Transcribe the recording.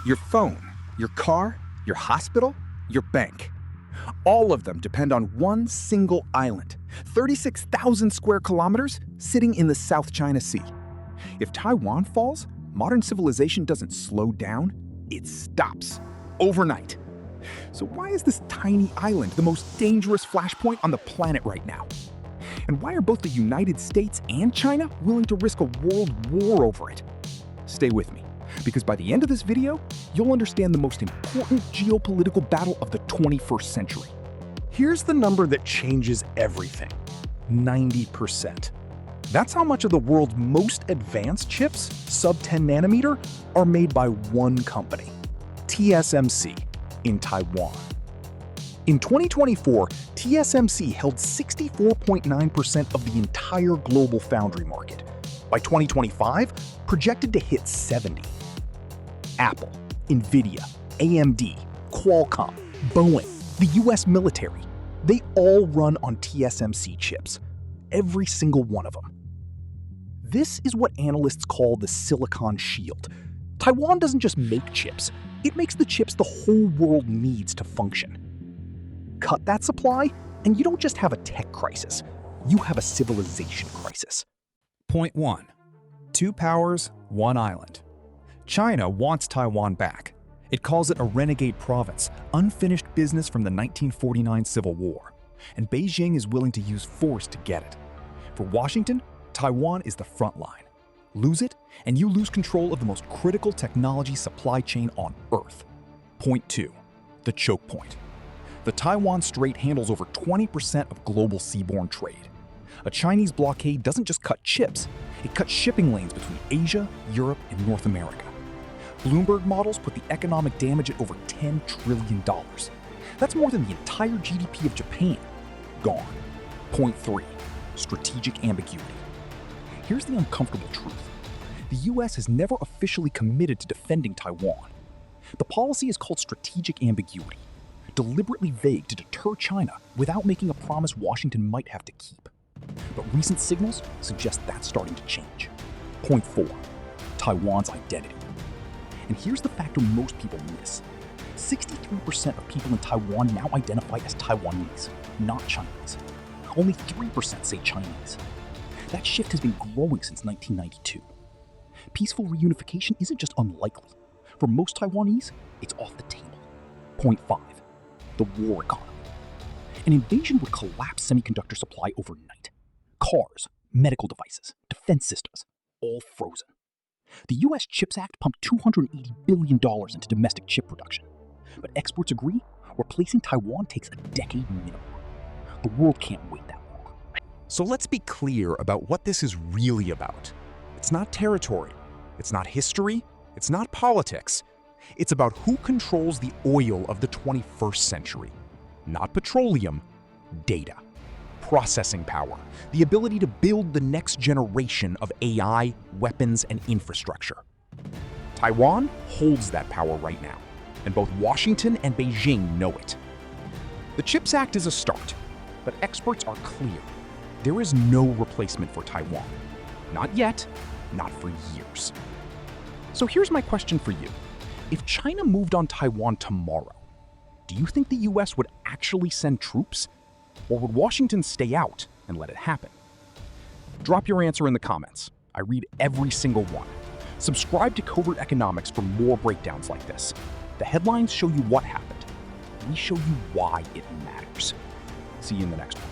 Your phone, your car, your hospital, your bank. All of them depend on one single island, 36,000 square kilometers sitting in the South China Sea. If Taiwan falls, modern civilization doesn't slow down, it stops overnight. So why is this tiny island the most dangerous flashpoint on the planet right now? And why are both the United States and China willing to risk a world war over it? Stay with me, because by the end of this video, you'll understand the most important geopolitical battle of the 21st century. Here's the number that changes everything: 90%. That's how much of the world's most advanced chips, sub-10 nanometer, are made by one company, TSMC, in Taiwan. In 2024, TSMC held 64.9% of the entire global foundry market. By 2025, projected to hit 70%. Apple, Nvidia, AMD, Qualcomm, Boeing, the US military, they all run on TSMC chips. Every single one of them. This is what analysts call the silicon shield. Taiwan doesn't just make chips, it makes the chips the whole world needs to function. Cut that supply, and you don't just have a tech crisis, you have a civilization crisis. Point 1. Two powers, one island. China wants Taiwan back. It calls it a renegade province, unfinished business from the 1949 Civil War. And Beijing is willing to use force to get it. For Washington, Taiwan is the front line. Lose it, and you lose control of the most critical technology supply chain on Earth. Point 2. The Chokepoint. The Taiwan Strait handles over 20% of global seaborne trade. A Chinese blockade doesn't just cut chips, it cuts shipping lanes between Asia, Europe, and North America. Bloomberg models put the economic damage at over $10 trillion. That's more than the entire GDP of Japan. Gone. Point 3. Strategic ambiguity. Here's the uncomfortable truth. The US has never officially committed to defending Taiwan. The policy is called strategic ambiguity, deliberately vague to deter China without making a promise Washington might have to keep. But recent signals suggest that's starting to change. Point 4. Taiwan's identity. And here's the factor most people miss. 63% of people in Taiwan now identify as Taiwanese, not Chinese. Only 3% say Chinese. That shift has been growing since 1992. Peaceful reunification isn't just unlikely. For most Taiwanese, it's off the table. Point 5. The war economy. An invasion would collapse semiconductor supply overnight. Cars, medical devices, defense systems, all frozen. The US CHIPS Act pumped $280 billion into domestic chip production. But experts agree, replacing Taiwan takes a decade minimum. The world can't wait that long. So let's be clear about what this is really about. It's not territory, it's not history, it's not politics. It's about who controls the oil of the 21st century. Not petroleum, data. Processing power, the ability to build the next generation of AI, weapons, and infrastructure. Taiwan holds that power right now, and both Washington and Beijing know it. The CHIPS Act is a start, but experts are clear. There is no replacement for Taiwan. Not yet, not for years. So here's my question for you. If China moved on Taiwan tomorrow, do you think the US would actually send troops? Or would Washington stay out and let it happen? Drop your answer in the comments. I read every single one. Subscribe to Covert Economics for more breakdowns like this. The headlines show you what happened. We show you why it matters. See you in the next one.